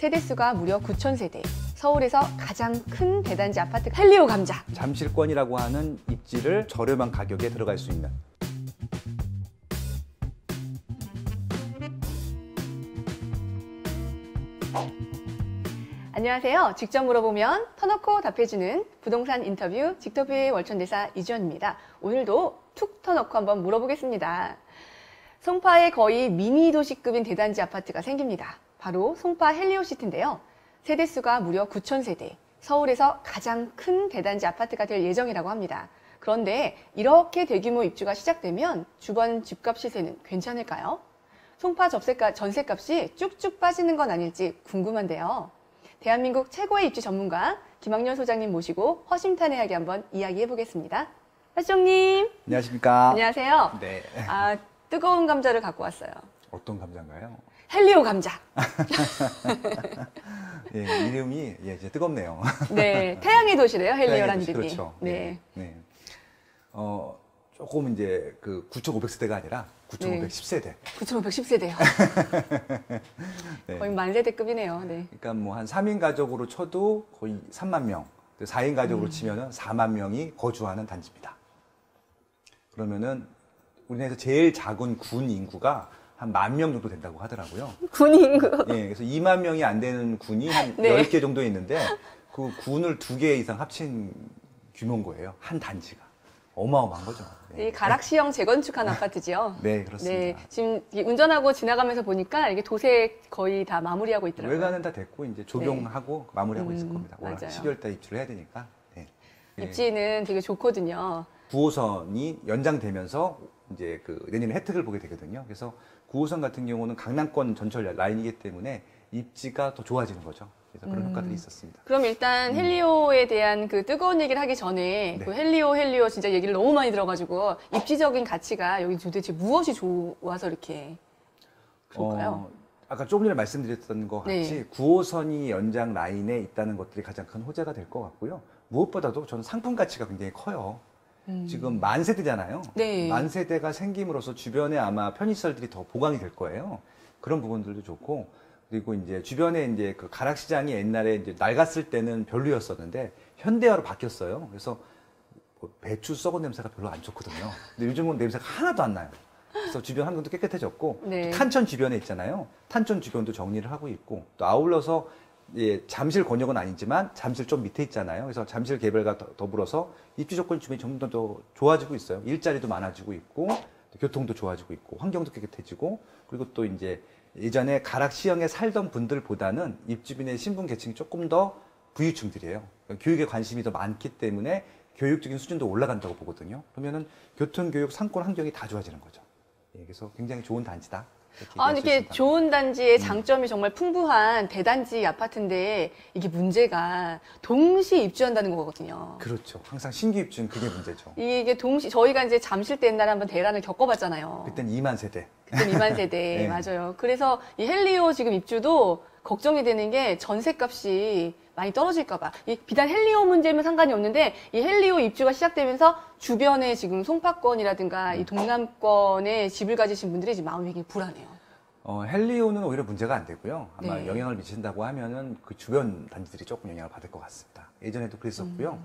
세대수가 무려 9,000세대, 서울에서 가장 큰 대단지 아파트 헬리오 감자. 잠실권이라고 하는 입지를 저렴한 가격에 들어갈 수 있는. 안녕하세요. 직접 물어보면 터놓고 답해주는 부동산 인터뷰 직터뷰의 월천대사 이주연입니다. 오늘도 툭 터놓고 한번 물어보겠습니다. 송파에 거의 미니 도시급인 대단지 아파트가 생깁니다. 바로 송파 헬리오시티인데요. 세대수가 무려 9,000세대, 서울에서 가장 큰 대단지 아파트가 될 예정이라고 합니다. 그런데 이렇게 대규모 입주가 시작되면 주변 집값 시세는 괜찮을까요? 송파 전세값이 쭉쭉 빠지는 건 아닐지 궁금한데요. 대한민국 최고의 입주 전문가 김학렬 소장님 모시고 허심탄회하게 한번 이야기해 보겠습니다. 소장님. 안녕하십니까. 안녕하세요. 네. 뜨거운 감자를 갖고 왔어요. 어떤 감자인가요? 헬리오 감자. 예, 이름이 이제 뜨겁네요. 네, 태양의 도시래요. 헬리오라는 이름이. 그렇죠. 네. 네. 조금 이제 그 9,500세대가 아니라 9,510세대. 9,510세대요. 네. 거의 만세대급이네요. 네. 그러니까 뭐 한 3인 가족으로 쳐도 거의 3만 명, 4인 가족으로 치면은 4만 명이 거주하는 단지입니다. 그러면은 우리나라에서 제일 작은 군 인구가 한 10,000명 정도 된다고 하더라고요. 군 인구. 예, 그래서 2만 명이 안 되는 군이 한 네. 10개 정도 있는데 그 군을 2개 이상 합친 규모인 거예요. 한 단지가. 어마어마한 거죠. 네. 이 가락시형 재건축한 아파트지요. 네, 그렇습니다. 네, 지금 운전하고 지나가면서 보니까 이게 도색 거의 다 마무리하고 있더라고요. 외관은 다 됐고 이제 조경하고 마무리하고 있을 겁니다. 올 맞아요. 12월 달 입주를 해야 되니까. 네. 입지는 되게 좋거든요. 9호선이 연장되면서 이제 그 내년에 혜택을 보게 되거든요. 그래서 9호선 같은 경우는 강남권 전철 라인이기 때문에 입지가 더 좋아지는 거죠. 그래서 그런 효과들이 있었습니다. 그럼 일단 헬리오에 대한 그 뜨거운 얘기를 하기 전에 네. 그 헬리오 진짜 얘기를 너무 많이 들어가지고 입지적인 가치가 여기 도대체 무엇이 좋아서 이렇게 좋을까요? 아까 조금 전에 말씀드렸던 것 같이 네. 9호선이 연장 라인에 있다는 것들이 가장 큰 호재가 될 것 같고요. 무엇보다도 저는 상품 가치가 굉장히 커요. 지금 만세대잖아요. 네. 만세대가 생김으로써 주변에 아마 편의시설들이 더 보강이 될 거예요. 그런 부분들도 좋고, 그리고 이제 주변에 이제 그 가락시장이 옛날에 이제 낡았을 때는 별로였었는데 현대화로 바뀌었어요. 그래서 뭐 배추 썩은 냄새가 별로 안 좋거든요. 근데 요즘은 냄새가 하나도 안 나요. 그래서 주변 환경도 깨끗해졌고, 네. 또 탄천 주변에 있잖아요. 탄천 주변도 정리를 하고 있고, 또 아울러서 예, 잠실 권역은 아니지만 잠실 좀 밑에 있잖아요. 그래서 잠실 개발과 더불어서 입지 조건이 점점 더 좋아지고 있어요. 일자리도 많아지고 있고, 교통도 좋아지고 있고, 환경도 깨끗해지고, 그리고 또 이제 예전에 가락시형에 살던 분들보다는 입주민의 신분 계층이 조금 더 부유층들이에요. 교육에 관심이 더 많기 때문에 교육적인 수준도 올라간다고 보거든요. 그러면은 교통, 교육, 상권 환경이 다 좋아지는 거죠. 예, 그래서 굉장히 좋은 단지다. 이렇게 좋은 단지의 장점이 정말 풍부한 대단지 아파트인데 이게 문제가 동시에 입주한다는 거거든요. 그렇죠. 항상 신규 입주는 그게 문제죠. 이게 저희가 이제 잠실 때 옛날에 한번 대란을 겪어봤잖아요. 그땐 2만 세대. 그때 2만 세대. 네. 맞아요. 그래서 이 헬리오 지금 입주도 걱정이 되는 게 전세값이 많이 떨어질까봐. 비단 헬리오 문제면 상관이 없는데 이 헬리오 입주가 시작되면서 주변에 지금 송파권이라든가 이 동남권에 집을 가지신 분들이 지금 마음이 굉장히 불안해요. 헬리오는 오히려 문제가 안 되고요. 아마 네. 영향을 미친다고 하면은 그 주변 단지들이 조금 영향을 받을 것 같습니다. 예전에도 그랬었고요.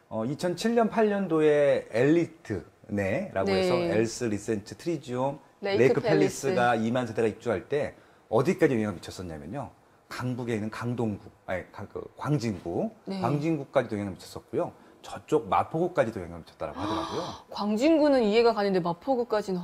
2007년, 8년도에 엘리트네라고 네. 해서 엘스, 리센트, 트리지움, 레이크 레이크 팰리스가 2만 세대가 입주할 때 어디까지 영향을 미쳤었냐면요. 강북에 있는 광진구, 네. 광진구까지도 영향을 미쳤었고요. 저쪽 마포구까지도 영향을 미쳤다고 하더라고요. 광진구는 이해가 가는데 마포구까지는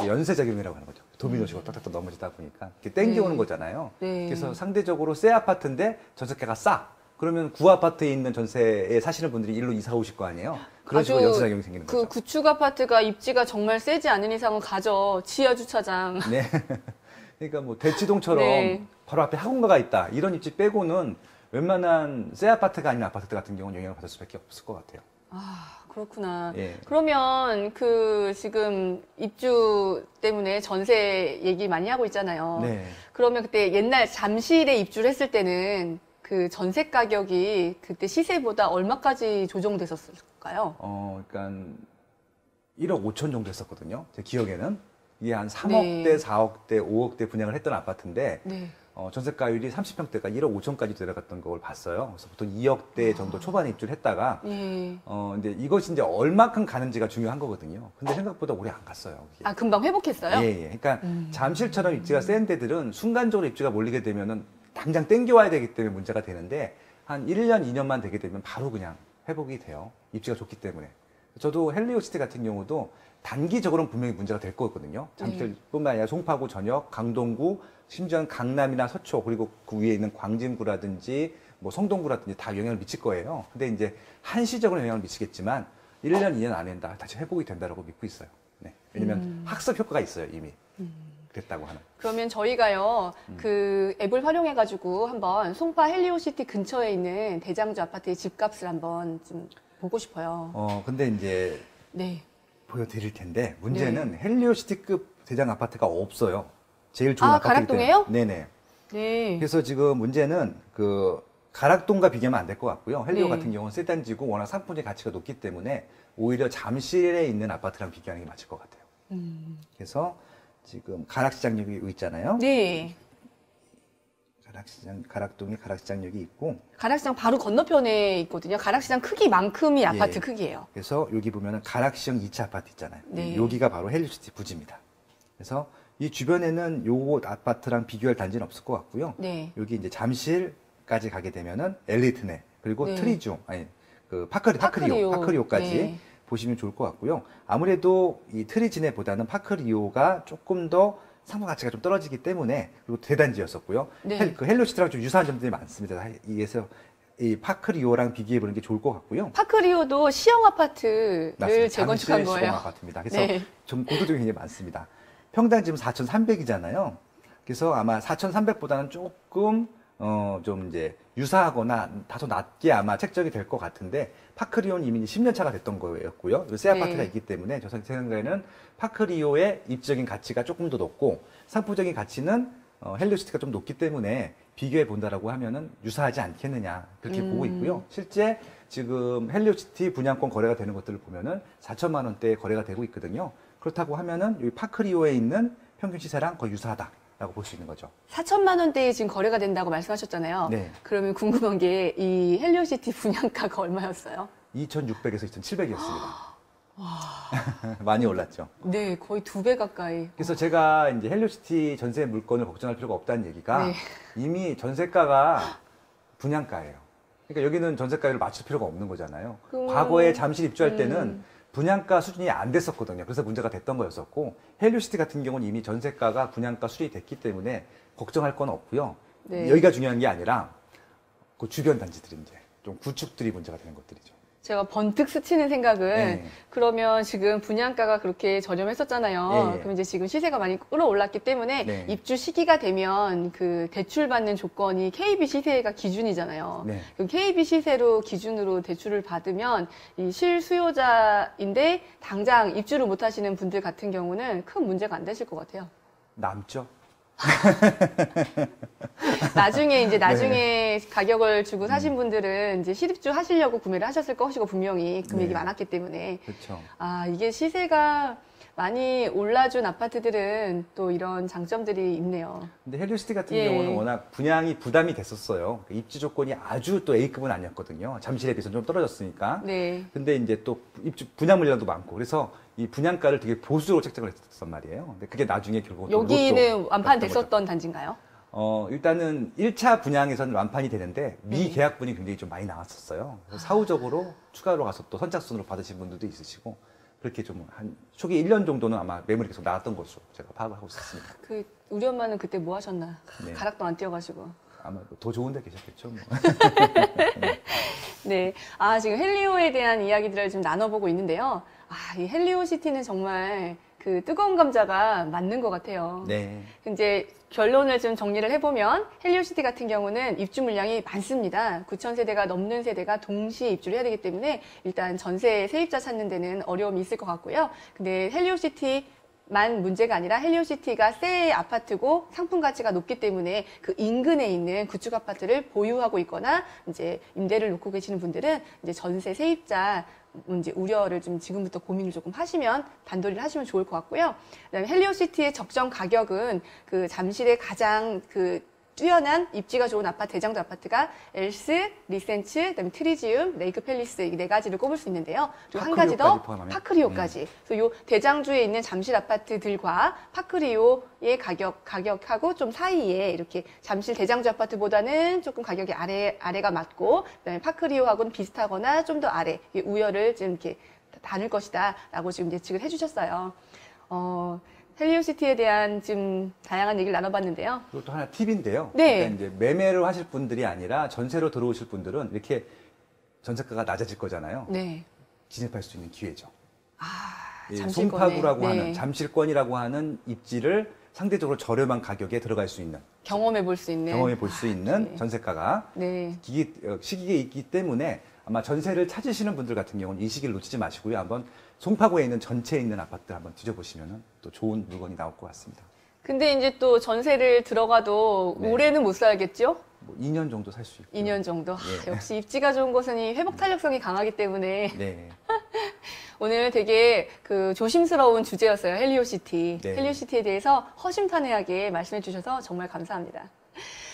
연쇄작용이라고 하는 거죠. 도미노식으로 딱딱딱 넘어지다 보니까 이렇게 땡겨오는 네. 거잖아요. 네. 그래서 상대적으로 새 아파트인데 전세가가 싸. 그러면 구 아파트에 있는 전세에 사시는 분들이 일로 이사 오실 거 아니에요. 그런 식으로 연쇄작용이 생기는 그 거죠. 구축 아파트가 입지가 정말 세지 않은 이상은 가져. 지하 주차장. 네. 그러니까 뭐 대치동처럼 네. 바로 앞에 학원가가 있다. 이런 입지 빼고는 웬만한 새 아파트가 아닌 아파트 같은 경우는 영향을 받을 수밖에 없을 것 같아요. 그렇구나. 예. 그러면 지금 입주 때문에 전세 얘기 많이 하고 있잖아요. 네. 그러면 그때 옛날 잠실에 입주를 했을 때는 그 전세 가격이 그때 시세보다 얼마까지 조정됐었을까요? 그러니까 1억 5천 정도 했었거든요. 제 기억에는. 이게 한 3억대, 네. 4억대, 5억대 분양을 했던 아파트인데 네. 전세가율이 30평대가 1억 5천까지 내려갔던 걸 봤어요. 그래서 보통 2억대 정도 초반에 입주를 했다가, 예. 근데 이것이 이제 얼마큼 가는지가 중요한 거거든요. 근데 생각보다 오래 안 갔어요. 그게. 아, 금방 회복했어요? 예, 예. 그러니까 잠실처럼 입지가 센 데들은 순간적으로 입지가 몰리게 되면은 당장 땡겨와야 되기 때문에 문제가 되는데 한 1년, 2년만 되게 되면 바로 그냥 회복이 돼요. 입지가 좋기 때문에. 저도 헬리오시티 같은 경우도 단기적으로는 분명히 문제가 될 거거든요. 잠실뿐만 아니라 송파구 전역, 강동구, 심지어는 강남이나 서초, 그리고 그 위에 있는 광진구라든지 뭐 성동구라든지 다 영향을 미칠 거예요. 근데 이제 한시적으로 영향을 미치겠지만 1년, 2년 안에 다시 회복이 된다고 믿고 있어요. 네. 왜냐면 학습 효과가 있어요, 이미. 됐다고 하는. 그러면 저희가요, 그 앱을 활용해가지고 한번 송파 헬리오시티 근처에 있는 대장주 아파트의 집값을 한번 좀 보고 싶어요. 근데 이제 네. 보여드릴 텐데 문제는 헬리오시티급 대장 아파트가 없어요. 제일 좋은 아, 아파트기 가락동에요? 때문에. 네네. 네. 그래서 지금 문제는 그 가락동과 비교하면 안 될 것 같고요. 헬리오 네. 같은 경우는 세단지고 워낙 상품의 가치가 높기 때문에 오히려 잠실에 있는 아파트랑 비교하는 게 맞을 것 같아요. 그래서 지금 가락시장역이 있잖아요. 네. 가락동에 가락시장역이 있고, 가락시장 바로 건너편에 있거든요. 가락시장 크기만큼이 아파트 예. 크기예요. 그래서 여기 보면은 가락시형 2차 아파트 있잖아요. 네. 여기가 바로 헬리오시티 부지입니다. 그래서 이 주변에는 요 아파트랑 비교할 단지는 없을 것 같고요. 네. 여기 이제 잠실까지 가게 되면은 엘리트네, 그리고 네. 트리중, 아니 그 파크리오까지 네. 보시면 좋을 것 같고요. 아무래도 이 트리지네보다는 파크리오가 조금 더 상품 가치가 좀 떨어지기 때문에, 그리고 대단지였었고요. 네. 그 헬리오시티랑 좀 유사한 점들이 많습니다. 이에서 이 파크리오랑 비교해 보는 게 좋을 것 같고요. 파크리오도 시형 아파트를 맞습니다. 재건축한 잠실 거예요. 시공 아파트입니다. 그래서 네. 좀 공통점이 굉장히 많습니다. 평당 지금 4,300이잖아요. 그래서 아마 4,300보다는 조금 좀 이제 유사하거나 다소 낮게 아마 책정이 될 것 같은데, 파크리오는 이미 10년 차가 됐던 거였고요. 새 아파트가 네. 있기 때문에 저 생각에는 파크리오의 입지적인 가치가 조금 더 높고 상품적인 가치는 헬리오시티가 좀 높기 때문에 비교해 본다라고 하면은 유사하지 않겠느냐, 그렇게 보고 있고요. 실제 지금 헬리오시티 분양권 거래가 되는 것들을 보면은 4천만 원대에 거래가 되고 있거든요. 그렇다고 하면은 여기 파크리오에 있는 평균 시세랑 거의 유사하다라고 볼 수 있는 거죠. 4천만 원대에 지금 거래가 된다고 말씀하셨잖아요. 네. 그러면 궁금한 게 이 헬리오시티 분양가가 얼마였어요? 2,600에서 2,700이었습니다. 많이 올랐죠. 네, 거의 2배 가까이. 그래서 제가 이제 헬리오시티 전세 물건을 걱정할 필요가 없다는 얘기가 네. 이미 전세가가 분양가예요. 그러니까 여기는 전세가를 맞출 필요가 없는 거잖아요. 과거에 잠실 입주할 때는 분양가 수준이 안 됐었거든요. 그래서 문제가 됐던 거였었고, 헬리오시티 같은 경우는 이미 전세가가 분양가 수준이 됐기 때문에 걱정할 건 없고요. 네. 여기가 중요한 게 아니라 그 주변 단지들이 이제 좀 구축들이 문제가 되는 것들이죠. 제가 번뜩 스치는 생각은 네. 그러면 지금 분양가가 그렇게 저렴했었잖아요. 예, 예. 그럼 이제 지금 시세가 많이 끌어올랐기 때문에 네. 입주 시기가 되면 그 대출 받는 조건이 KB 시세가 기준이잖아요. 네. 그 KB 시세로 기준으로 대출을 받으면 이 실수요자인데 당장 입주를 못 하시는 분들 같은 경우는 큰 문제가 안 되실 것 같아요. 남죠? 나중에 네. 가격을 주고 사신 분들은 이제 실입주 하시려고 구매를 하셨을 것이고, 분명히 금액이 네. 많았기 때문에. 그렇죠. 아, 이게 시세가 많이 올라준 아파트들은 또 이런 장점들이 있네요. 근데 헬리오시티 같은 예. 경우는 워낙 분양이 부담이 됐었어요. 입지 조건이 아주 또 A급은 아니었거든요. 잠실에 비해서 좀 떨어졌으니까. 네. 근데 이제 또 입주 분양 물량도 많고, 그래서 이 분양가를 되게 보수적으로 책정을 했었단 말이에요. 근데 그게 나중에 결국 또 여기는 로또 완판됐었던 단지인가요? 일단은 1차 분양에서는 완판이 되는데 미계약분이 굉장히 좀 많이 나왔었어요. 그래서 사후적으로 추가로 가서 또 선착순으로 받으신 분들도 있으시고, 그렇게 좀 한 초기 1년 정도는 아마 매물이 계속 나왔던 것으로 제가 파악을 하고 있었습니다. 우리 엄마는 그때 뭐 하셨나? 네. 가락도 안 뛰어가지고. 아마 더 좋은 데 계셨겠죠. 뭐. 네. 아, 지금 헬리오에 대한 이야기들을 좀 나눠보고 있는데요. 아, 이 헬리오시티는 정말 그 뜨거운 감자가 맞는 것 같아요. 네. 이제 결론을 좀 정리를 해보면 헬리오시티 같은 경우는 입주 물량이 많습니다. 9,000세대가 넘는 세대가 동시에 입주를 해야 되기 때문에 일단 전세 세입자 찾는 데는 어려움이 있을 것 같고요. 근데 헬리오시티만 문제가 아니라 헬리오시티가 새 아파트고 상품 가치가 높기 때문에 그 인근에 있는 구축 아파트를 보유하고 있거나 이제 임대를 놓고 계시는 분들은 이제 전세 세입자 이제 우려를 좀 지금부터 고민을 조금 하시면 단도리를 하시면 좋을 것 같고요. 그다음에 헬리오시티의 적정 가격은 그 잠실의 가장 그 뛰어난 입지가 좋은 아파트, 대장도 아파트가 엘스, 리센츠, 그다음에 트리지움, 레이크 팰리스 이 네 가지를 꼽을 수 있는데요. 그리고 한 가지 더 파크리오까지 포함하면? 파크리오까지. 그래서 요 대장주에 있는 잠실 아파트들과 파크리오의 가격하고 좀 사이에 이렇게 잠실 대장주 아파트보다는 조금 가격이 아래가 맞고 그다음에 파크리오하고는 비슷하거나 좀 더 아래 우열을 좀 이렇게 다룰 것이다라고 지금 예측을 해주셨어요. 헬리오시티에 대한 좀 다양한 얘기를 나눠봤는데요. 그리고 또 하나 팁인데요. 네. 그러니까 이제 매매를 하실 분들이 아니라 전세로 들어오실 분들은 이렇게 전세가가 낮아질 거잖아요. 네. 진입할 수 있는 기회죠. 이 잠실권에. 송파구라고 네. 하는 잠실권이라고 하는 입지를 상대적으로 저렴한 가격에 들어갈 수 있는 경험해 볼 수 있는. 경험해 볼 수 있는 네. 전세가가 네. 시기에 있기 때문에 아마 전세를 찾으시는 분들 같은 경우는 이 시기를 놓치지 마시고요. 한번 송파구에 있는 전체에 있는 아파트 한번 뒤져보시면 또 좋은 물건이 나올 것 같습니다. 근데 이제 또 전세를 들어가도 네. 올해는 못 살겠죠? 뭐 2년 정도 살 수 있고요. 2년 정도. 예. 역시 입지가 좋은 곳은 이 회복 탄력성이 강하기 때문에 네. 오늘 되게 그 조심스러운 주제였어요. 헬리오시티. 네. 헬리오시티에 대해서 허심탄회하게 말씀해 주셔서 정말 감사합니다.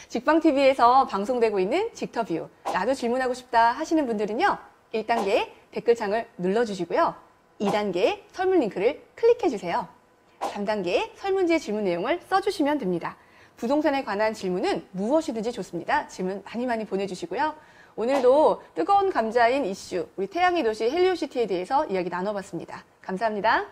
직방TV에서 방송되고 있는 직터뷰. 나도 질문하고 싶다 하시는 분들은요. 1단계 댓글창을 눌러주시고요. 2단계 설문 링크를 클릭해 주세요. 3단계 설문지의 질문 내용을 써주시면 됩니다. 부동산에 관한 질문은 무엇이든지 좋습니다. 질문 많이 보내주시고요. 오늘도 뜨거운 감자인 이슈, 우리 태양의 도시 헬리오시티에 대해서 이야기 나눠봤습니다. 감사합니다.